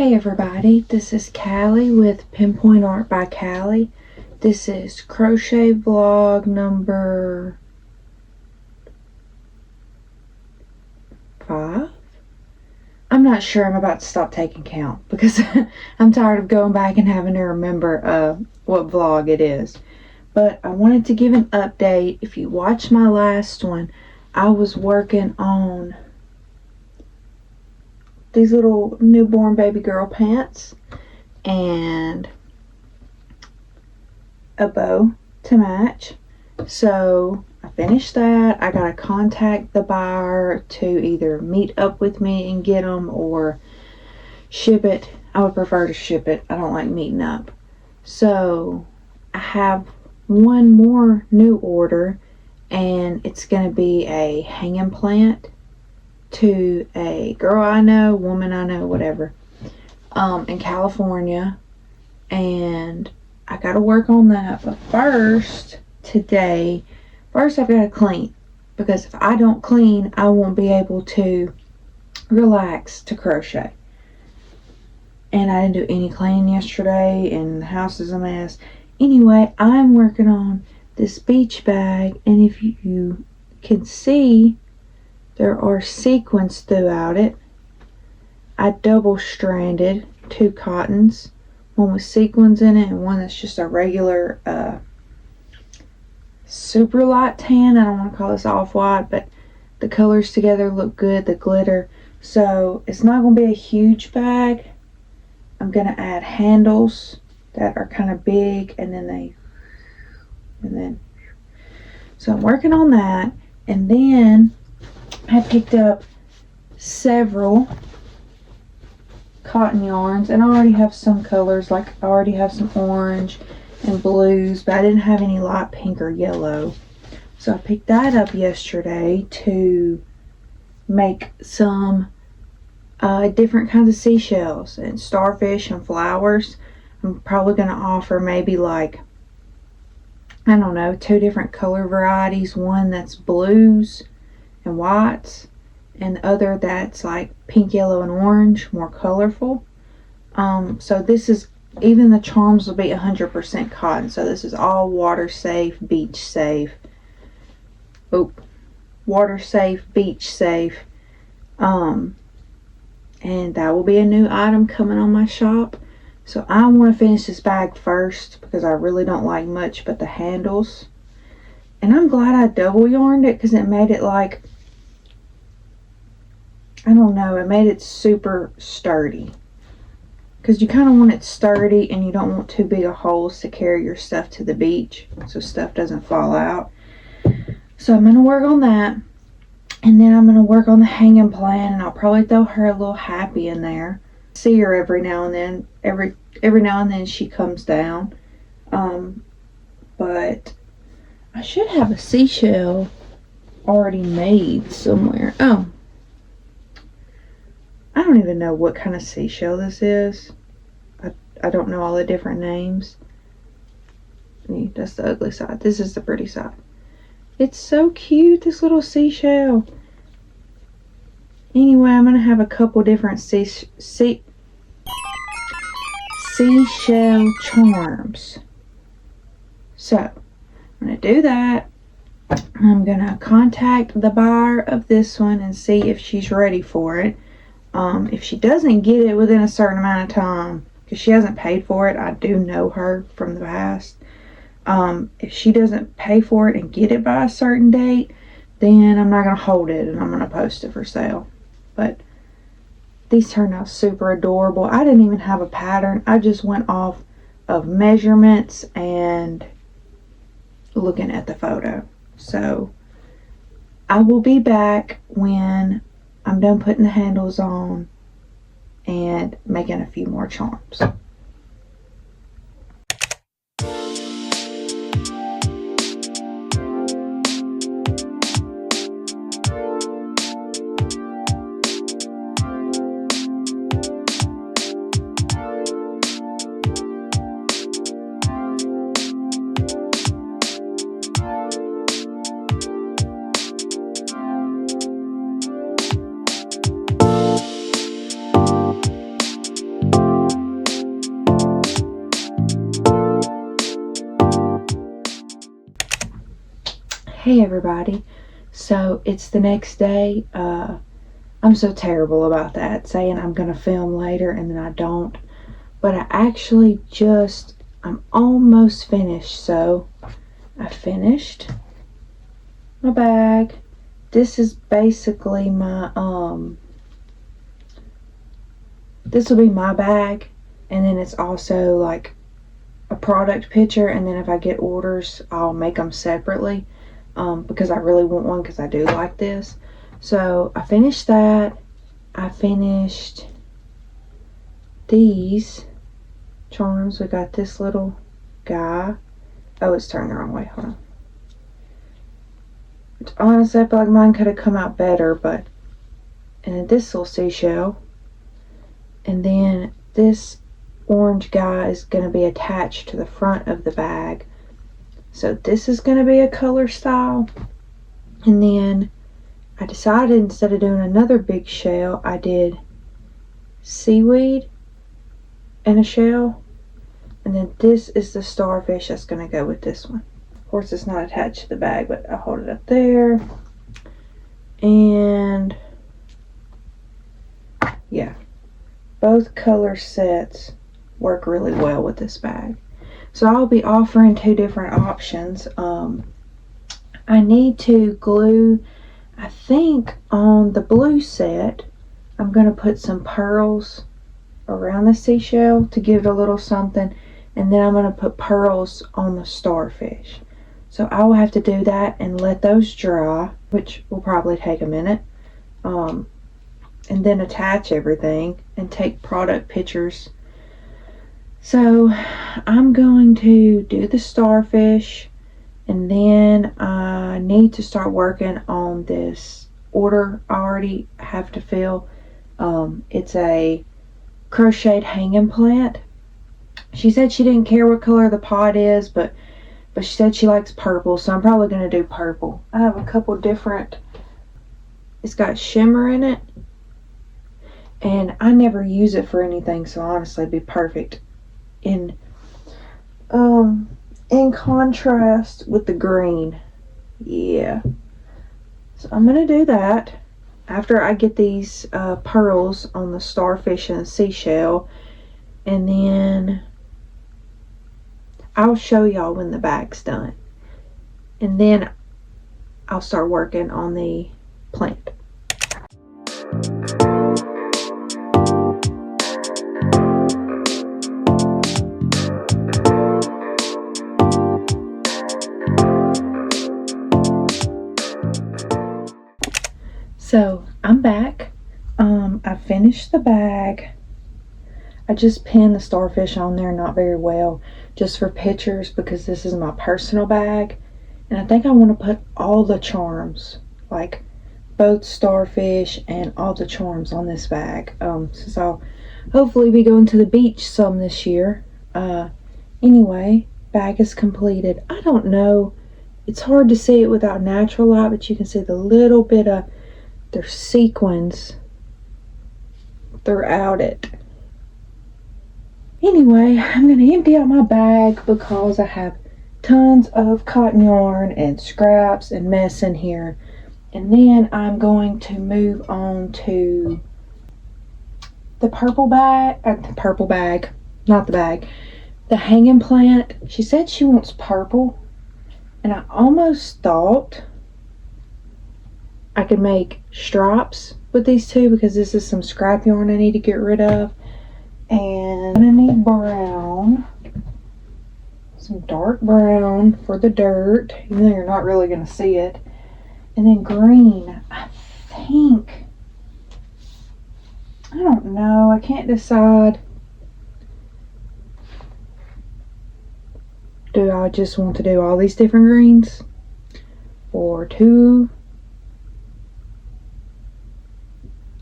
Hey everybody, this is Callie with Pinpoint Art by Callie. This is crochet vlog number 5. I'm not sure. I'm about to stop taking count because I'm tired of going back and having to remember what vlog it is. But I wanted to give an update. If you watched my last one, I was working on these little newborn baby girl pants and a bow to match. So I finished that. I gotta contact the buyer to either meet up with me and get them or ship it. I would prefer to ship it. I don't like meeting up. So I have one more new order, and it's gonna be a hanging plant to a girl I know, woman I know, whatever, in California, and I gotta work on that. But first I've gotta clean, because if I don't clean, I won't be able to relax to crochet. And I didn't do any cleaning yesterday, and the house is a mess. Anyway, I'm working on this beach bag, and if you can see, there are sequins throughout it. I double stranded 2 cottons, one with sequins in it and one that's just a regular super light tan. I don't want to call this off-white, but the colors together look good, the glitter. So it's not going to be a huge bag. I'm going to add handles that are kind of big, so I'm working on that. And then I picked up several cotton yarns, and I already have some colors, like I already have some orange and blues, but I didn't have any light pink or yellow. So I picked that up yesterday to make some different kinds of seashells and starfish and flowers. I'm probably going to offer maybe, like, I don't know, 2 different color varieties. One that's blues and whites, and the other that's like pink, yellow, and orange, more colorful. So this is, even the charms will be 100% cotton. So this is all water safe, beach safe. Water safe, beach safe. And that will be a new item coming on my shop. So I want to finish this bag first, because I really don't like much but the handles. And I'm glad I double yarned it, because it made it, like, I don't know, it made it super sturdy. Because you kind of want it sturdy, and you don't want too big of holes to carry your stuff to the beach, so stuff doesn't fall out. So I'm going to work on that. And then I'm going to work on the hanging plant, and I'll probably throw her a little happy in there. See her every now and then. Every now and then she comes down. But I should have a seashell already made somewhere. Oh, I don't even know what kind of seashell this is. I don't know all the different names. That's the ugly side. This is the pretty side. It's so cute, this little seashell. Anyway, I'm going to have a couple different seashell charms. So, I'm going to do that. I'm going to contact the buyer of this one and see if she's ready for it. If she doesn't get it within a certain amount of time, because she hasn't paid for it, I do know her from the past. If she doesn't pay for it and get it by a certain date, then I'm not going to hold it, and I'm going to post it for sale. But these turned out super adorable. I didn't even have a pattern. I just went off of measurements and looking at the photo. So I will be back when I'm done putting the handles on and making a few more charms. Hey everybody. So it's the next day. I'm so terrible about that, saying I'm gonna film later and then I don't. But I actually I'm almost finished. So I finished my bag. This is basically my, this will be my bag. And then it's also like a product picture. And then if I get orders, I'll make them separately. Because I really want one because I do like this. So I finished that. I finished these charms. We got this little guy. Oh, it's turned the wrong way. Hold on. Which honestly, I feel like mine could have come out better, but. And then this little seashell. And then this orange guy is going to be attached to the front of the bag. So this is going to be a color style. And then I decided instead of doing another big shell, I did seaweed and a shell. And then this is the starfish that's going to go with this one. Of course, it's not attached to the bag, but I'll hold it up there. And yeah, both color sets work really well with this bag. So I'll be offering two different options. I need to glue, I think on the blue set, I'm going to put some pearls around the seashell to give it a little something. And then I'm going to put pearls on the starfish. So I will have to do that and let those dry, which will probably take a minute. And then attach everything and take product pictures. So I'm going to do the starfish, and then I need to start working on this order I already have to fill. It's a crocheted hanging plant. She said she didn't care what color the pot is, but she said she likes purple, so I'm probably going to do purple. I have a couple different, it's got shimmer in it, and I never use it for anything, so honestly it'd be perfect in contrast with the green. Yeah, so I'm gonna do that after I get these pearls on the starfish and the seashell, and then I'll show y'all when the bag's done, and then I'll start working on the plant. So I'm back. I finished the bag. I just pinned the starfish on there not very well, just for pictures, because this is my personal bag. And I think I want to put all the charms, like both starfish and all the charms on this bag. Since I'll hopefully be going to the beach some this year. Anyway, bag is completed. I don't know. It's hard to see it without natural light, but you can see the little bit of their sequins throughout it. Anyway, I'm going to empty out my bag because I have tons of cotton yarn and scraps and mess in here. And then I'm going to move on to the purple bag, not the bag, the hanging plant. She said she wants purple, and I almost thought I could make stripes with these two, because this is some scrap yarn I need to get rid of. And I'm gonna need brown, some dark brown for the dirt, even though you're not really gonna see it. And then green, I think, I don't know, I can't decide. Do I just want to do all these different greens, or two?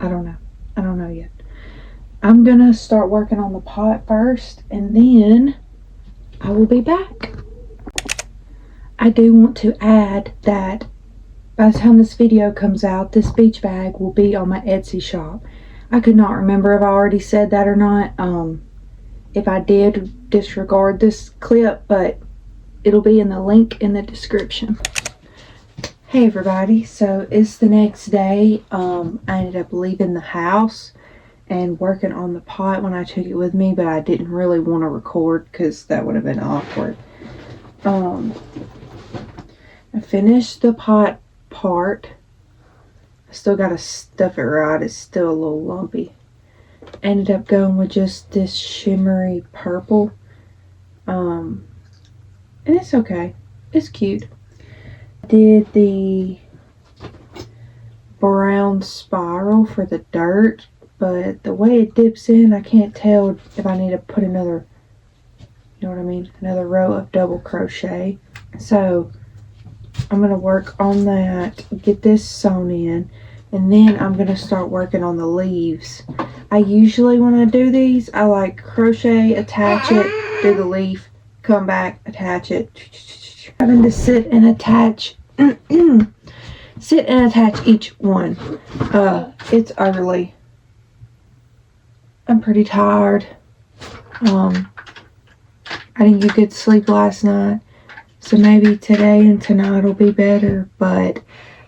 I don't know yet. I'm gonna start working on the pot first, and then I will be back. I do want to add that by the time this video comes out, this beach bag will be on my Etsy shop. I could not remember if I already said that or not. If I did, disregard this clip, but it'll be in the link in the description. Hey everybody, so it's the next day. I ended up leaving the house and working on the pot when I took it with me, but I didn't really want to record because that would have been awkward. I finished the pot part. I still got to stuff it right. It's still a little lumpy. Ended up going with just this shimmery purple. And it's okay. It's cute. Did the brown spiral for the dirt, but the way it dips in, I can't tell if I need to put another, you know what I mean, another row of double crochet. So I'm going to work on that, get this sewn in, and then I'm going to start working on the leaves. I usually, when I do these, I like crochet, attach it, do the leaf, come back, attach it. Having to sit and attach each one. It's early. I'm pretty tired. I didn't get good sleep last night, so maybe today and tonight will be better, but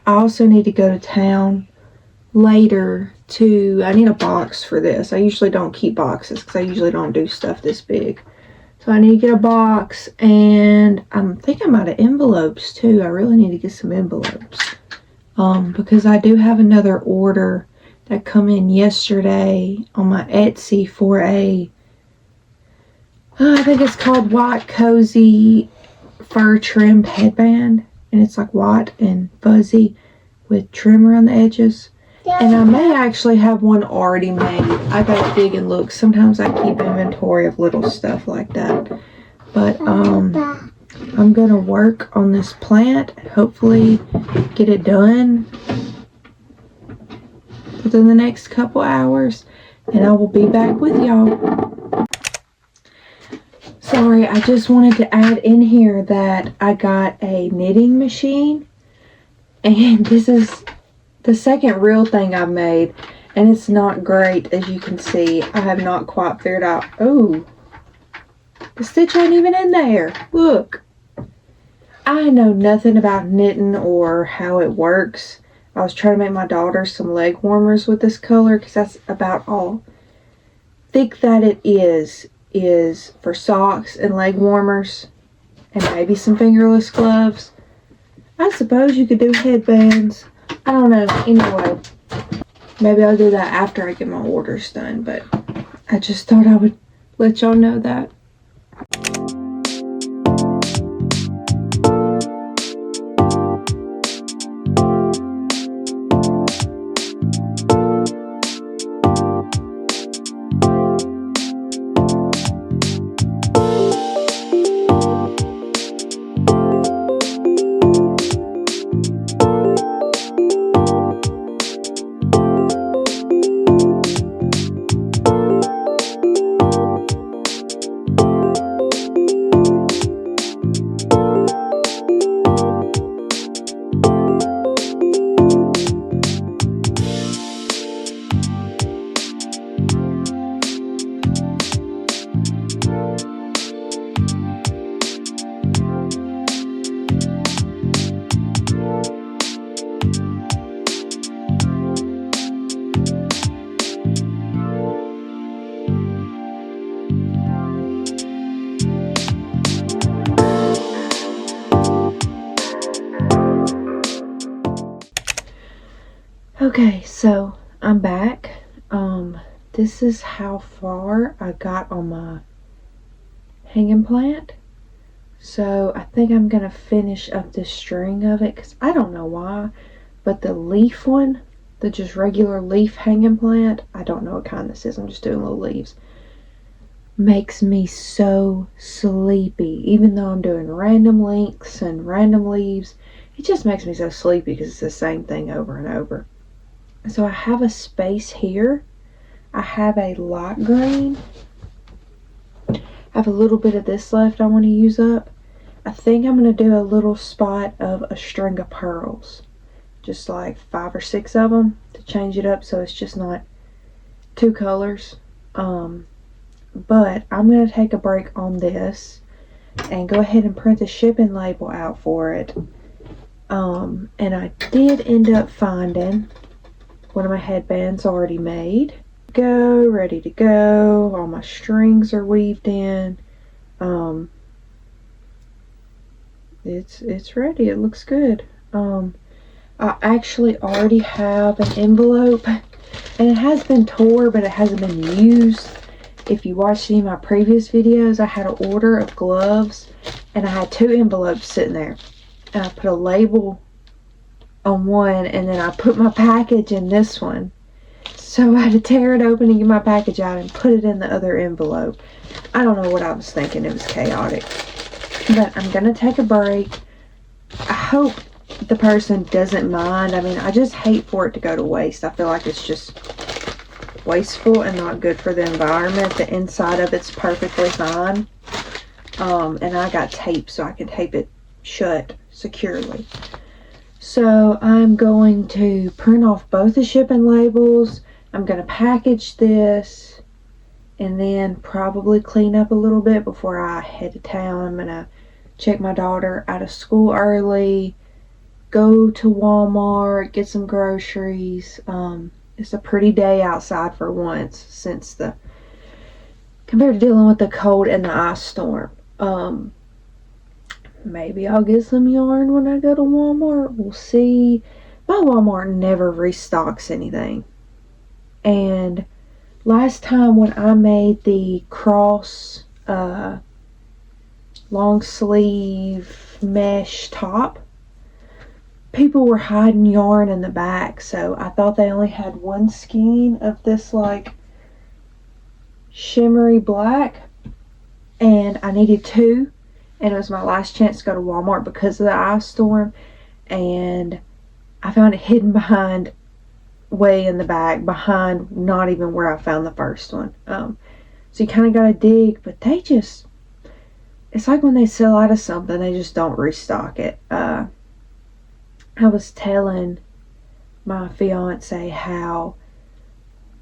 I also need to go to town later I need a box for this. I usually don't keep boxes because I usually don't do stuff this big. So I need to get a box, and I'm thinking about envelopes too. I really need to get some envelopes. Because I do have another order that come in yesterday on my Etsy for I think it's called White Cozy Fur Trimmed Headband. And it's like white and fuzzy with trim around the edges. And I may actually have one already made. I gotta dig and look. Sometimes I keep inventory of little stuff like that. But I'm gonna work on this plant. Hopefully get it done within the next couple hours. And I will be back with y'all. Sorry, I just wanted to add in here that I got a knitting machine. And this is the second real thing I've made, and it's not great, as you can see. I have not quite figured out. Oh, the stitch ain't even in there. Look. I know nothing about knitting or how it works. I was trying to make my daughter some leg warmers with this color because that's about all thick that it is for socks and leg warmers and maybe some fingerless gloves. I suppose you could do headbands. I don't know. Anyway, maybe I'll do that after I get my orders done, but I just thought I would let y'all know that. Okay, so I'm back. This is how far I got on my hanging plant. So I think I'm gonna finish up this string of it because I don't know why, but the leaf one, the just regular leaf hanging plant, I don't know what kind this is, I'm just doing little leaves, makes me so sleepy. Even though I'm doing random lengths and random leaves, it just makes me so sleepy because it's the same thing over and over. So I have a space here. I have a light green. I have a little bit of this left I want to use up. I think I'm going to do a little spot of a string of pearls. Just like 5 or 6 of them to change it up so it's just not 2 colors. But I'm going to take a break on this and go ahead and print the shipping label out for it. And I did end up finding one of my headbands already made. Ready to go. All my strings are weaved in. It's ready. It looks good. I actually already have an envelope, and it has been tore, but it hasn't been used. If you watched any of my previous videos, I had an order of gloves, and I had 2 envelopes sitting there. And I put a label on one, and then I put my package in this one. So I had to tear it open and get my package out and put it in the other envelope. I don't know what I was thinking. It was chaotic. But I'm going to take a break. I hope the person doesn't mind. I mean, I just hate for it to go to waste. I feel like it's just wasteful and not good for the environment. The inside of it's perfectly fine. And I got tape so I can tape it shut securely. So I'm going to print off both the shipping labels. I'm going to package this and then probably clean up a little bit before I head to town. I'm going to check my daughter out of school early, go to Walmart, get some groceries. It's a pretty day outside for once compared to dealing with the cold and the ice storm. Maybe I'll get some yarn when I go to Walmart. We'll see. My Walmart never restocks anything. And last time when I made the cross long sleeve mesh top, people were hiding yarn in the back. So I thought they only had one skein of this like shimmery black, and I needed 2. And it was my last chance to go to Walmart because of the ice storm. And I found it hidden behind, way in the back, behind not even where I found the first one. So you kind of got to dig, but it's like when they sell out of something, they just don't restock it. I was telling my fiance how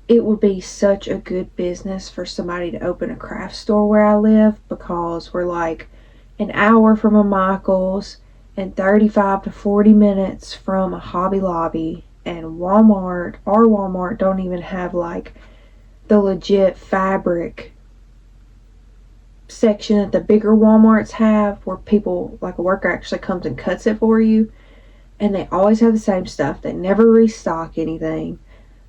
it would be such a good business for somebody to open a craft store where I live, because we're like an hour from a Michael's and 35 to 40 minutes from a Hobby Lobby, and our Walmart don't even have like the legit fabric section that the bigger Walmarts have, where people, like a worker actually comes and cuts it for you, and they always have the same stuff. They never restock anything.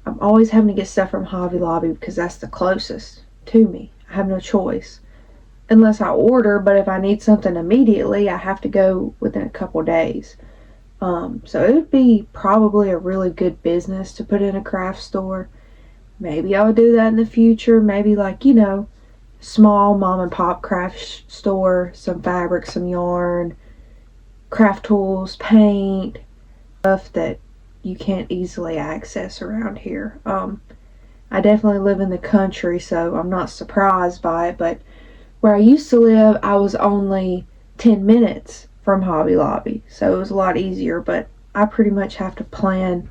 I'm always having to get stuff from Hobby Lobby because that's the closest to me. I have no choice unless I order, but if I need something immediately, I have to go within a couple days. So it would be probably a really good business to put in a craft store. Maybe I'll do that in the future. Maybe like, small mom and pop craft store, some fabric, some yarn, craft tools, paint, stuff that you can't easily access around here. I definitely live in the country, so I'm not surprised by it, but where I used to live, I was only 10 minutes from Hobby Lobby, so it was a lot easier, but I pretty much have to plan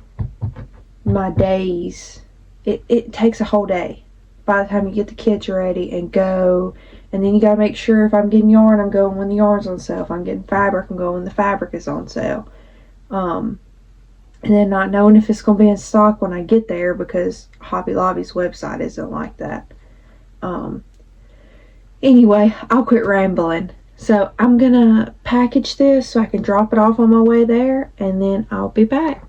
my days. It takes a whole day by the time you get the kids ready and go, and then you gotta make sure if I'm getting yarn, I'm going when the yarn's on sale. If I'm getting fabric, I'm going when the fabric is on sale. And then not knowing if it's going to be in stock when I get there, because Hobby Lobby's website isn't like that. Anyway, I'll quit rambling. So I'm going to package this so I can drop it off on my way there, and then I'll be back.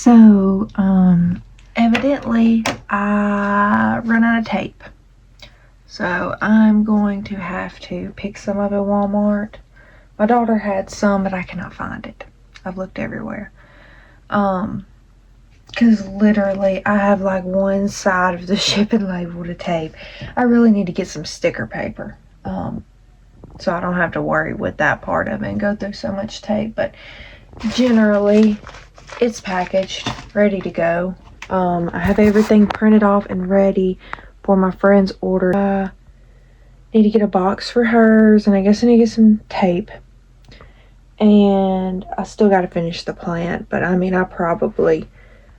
So, evidently I run out of tape. So I'm going to have to pick some up at Walmart. My daughter had some, but I cannot find it. I've looked everywhere. Because literally I have like one side of the shipping label to tape. I really need to get some sticker paper. So I don't have to worry with that part of it and go through so much tape. But generally, it's packaged, ready to go. I have everything printed off and ready for my friend's order. I need to get a box for hers, and I guess I need to get some tape. And I still got to finish the plant, but I mean, I probably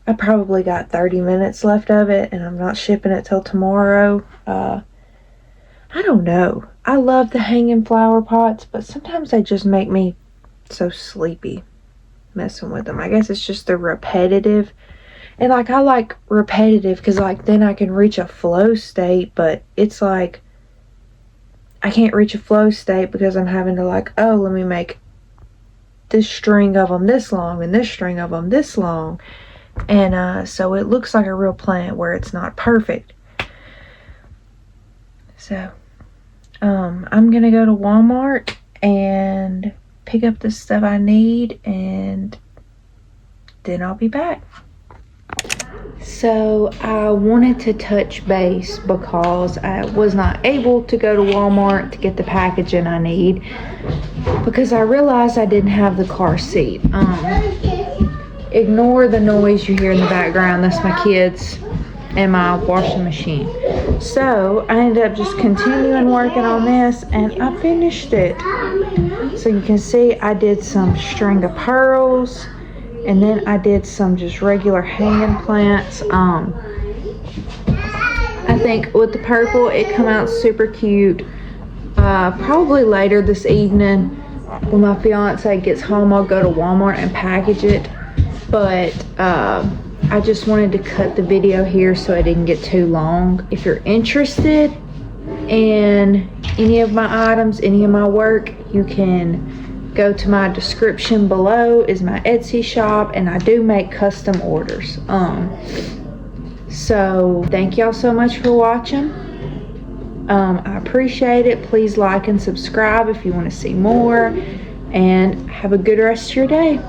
got 30 minutes left of it, and I'm not shipping it till tomorrow. I don't know. I love the hanging flower pots, but sometimes they just make me so sleepy messing with them. I guess it's just the repetitive. And like, I like repetitive because like then I can reach a flow state, but it's like I can't reach a flow state because I'm having to like, oh, let me make this string of them this long and this string of them this long. And so it looks like a real plant where it's not perfect. So I'm gonna go to Walmart and pick up the stuff I need, and then I'll be back. So I wanted to touch base because I was not able to go to Walmart to get the packaging I need because I realized I didn't have the car seat. Ignore the noise you hear in the background. That's my kids and my washing machine. So I ended up just continuing working on this, and I finished it. So you can see I did some string of pearls, and then I did some just regular hanging plants. I think with the purple it come out super cute. Probably later this evening when my fiance gets home, I'll go to Walmart and package it. But I just wanted to cut the video here so it didn't get too long. If you're interested in any of my items, any of my work, you can go to my description below is my Etsy shop, and I do make custom orders. So thank y'all so much for watching. I appreciate it. Please like and subscribe if you want to see more, and have a good rest of your day.